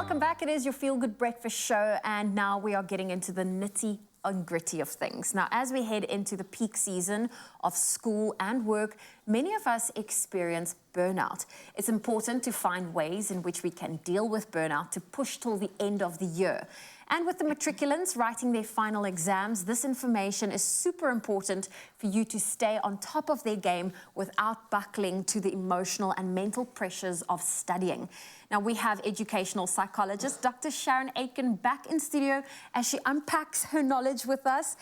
welcome back. It is your Feel Good Breakfast show, and now we are getting into the nitty and gritty of things. Now, as we head into the peak season of school and work, many of us experience burnout. It's important to find ways in which we can deal with burnout to push till the end of the year. And with the matriculants writing their final exams, this information is super important for you to stay on top of their game without buckling to the emotional and mental pressures of studying. Now, we have educational psychologist Dr. Sharon Aitken back in studio as she unpacks her knowledge with us.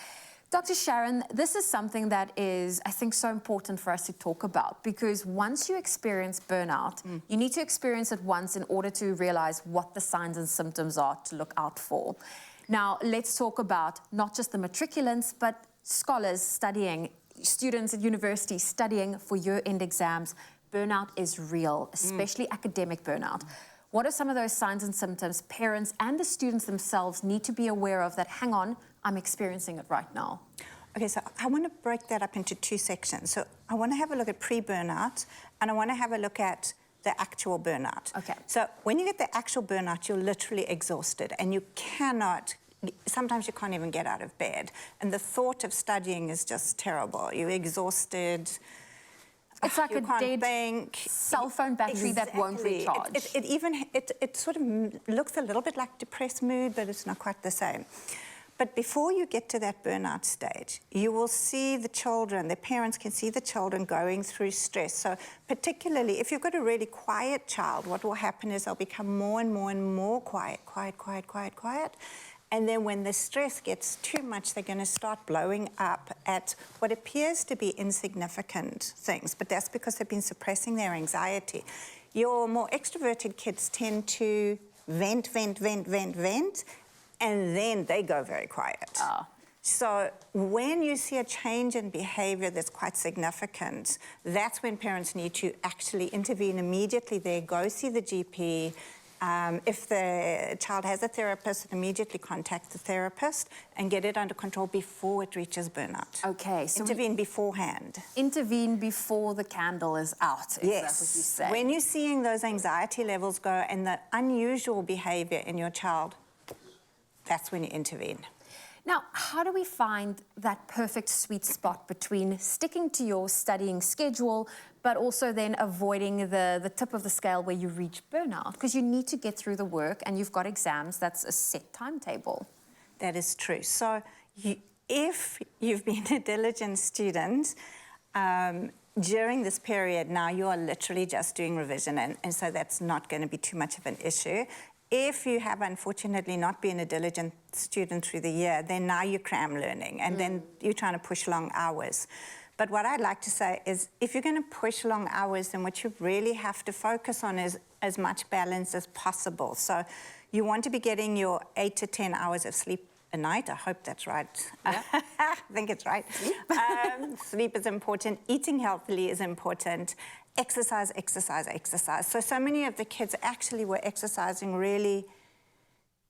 Dr. Sharon, this is something that is, I think, so important for us to talk about, because once you experience burnout, you need to experience it once in order to realize what the signs and symptoms are to look out for. Now, let's talk about not just the matriculants, but scholars studying, students at university studying for year-end exams. Burnout is real, especially academic burnout. What are some of those signs and symptoms parents and the students themselves need to be aware of that, hang on, I'm experiencing it right now? Okay, so I want to break that up into two sections. So I want to have a look at pre-burnout, and I want to have a look at the actual burnout. Okay. So when you get the actual burnout, you're literally exhausted, and you cannot, sometimes you can't even get out of bed. And the thought of studying is just terrible. You're exhausted. It's like you a can't dead think. cell phone battery that won't recharge. It sort of looks a little bit like depressed mood, but it's not quite the same. But before you get to that burnout stage, you will see the children, the parents can see the children going through stress. So particularly if you've got a really quiet child, what will happen is they'll become more and more and more quiet. And then when the stress gets too much, they're going to start blowing up at what appears to be insignificant things, but that's because they've been suppressing their anxiety. Your more extroverted kids tend to vent, and then they go very quiet. So when you see a change in behavior that's quite significant, that's when parents need to actually intervene immediately there, go see the GP. If the child has a therapist, immediately contact the therapist and get it under control before it reaches burnout. Okay, so intervene beforehand. Intervene before the candle is out, is that what you say? When you're seeing those anxiety levels go and the unusual behavior in your child, that's when you intervene. Now, how do we find that perfect sweet spot between sticking to your studying schedule, but also then avoiding the tip of the scale where you reach burnout? Because you need to get through the work and you've got exams, that's a set timetable. That is true. So if you've been a diligent student, during this period now you are literally just doing revision, and so that's not going to be too much of an issue. If you have unfortunately not been a diligent student through the year, then now you're cram learning, and then you're trying to push long hours. But what I'd like to say is, if you're going to push long hours, then what you really have to focus on is as much balance as possible. So you want to be getting your 8 to 10 hours of sleep a night. I hope that's right. Yeah. I think it's right. Sleep is important. Eating healthily is important. Exercise. So many of the kids actually were exercising really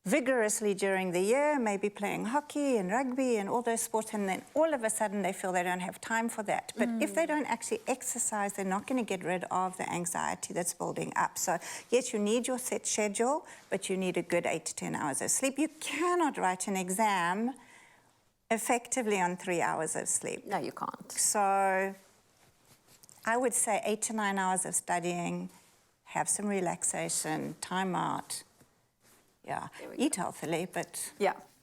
vigorously during the year, maybe playing hockey and rugby and all those sports, and then all of a sudden they feel they don't have time for that. But if they don't actually exercise, they're not going to get rid of the anxiety that's building up. So yes, you need your set schedule, but you need a good 8 to 10 hours of sleep. You cannot write an exam effectively on 3 hours of sleep. No, you can't. So I would say 8 to 9 hours of studying, have some relaxation, time out. Yeah, eat healthily, but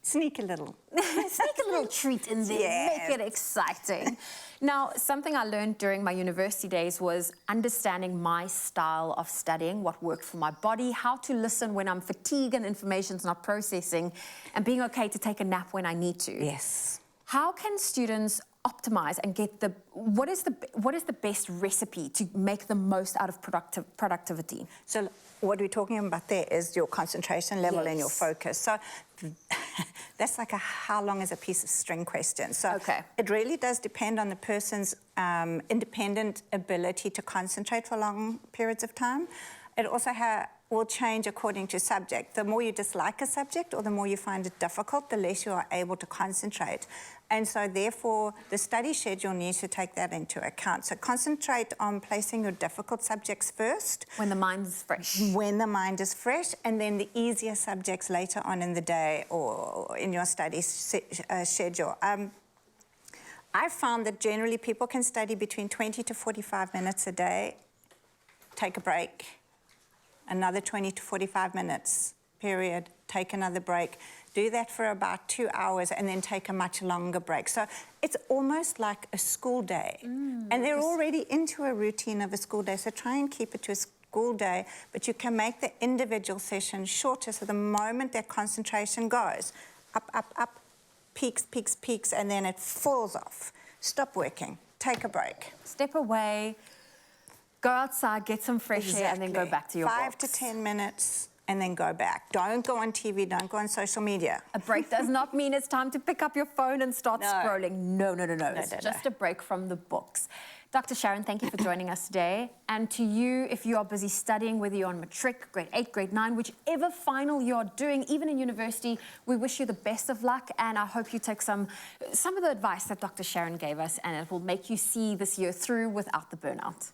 sneak a little. Sneak a little treat in there, make it exciting. Now, something I learned during my university days was understanding my style of studying, what worked for my body, how to listen when I'm fatigued and information's not processing, and being okay to take a nap when I need to. Yes. How can students optimize and get what is the best recipe to make the most out of productivity? So what we're talking about there is your concentration level and your focus. So that's like a how long is a piece of string question. So it really does depend on the person's independent ability to concentrate for long periods of time. It also will change according to subject. The more you dislike a subject or the more you find it difficult, the less you are able to concentrate. And so therefore, the study schedule needs to take that into account. So concentrate on placing your difficult subjects first. When the mind is fresh. When the mind is fresh, and then the easier subjects later on in the day or in your study schedule. I found that generally people can study between 20 to 45 minutes a day, take a break, another 20 to 45 minutes, period, take another break. Do that for about 2 hours and then take a much longer break. So it's almost like a school day. And they're already into a routine of a school day, so try and keep it to a school day, but you can make the individual session shorter, so the moment their concentration goes, up, up, up, peaks, peaks, peaks, and then it falls off. Stop working, take a break. Step away, go outside, get some fresh air, and then go back to your 5 to 10 minutes, and then go back. Don't go on TV, don't go on social media. A break does not mean it's time to pick up your phone and start scrolling. No. It's just a break from the books. Dr. Sharon, thank you for joining us today. And to you, if you are busy studying, whether you're on Matric, grade 8, grade 9, whichever final you're doing, even in university, we wish you the best of luck. And I hope you take some of the advice that Dr. Sharon gave us, and it will make you see this year through without the burnout.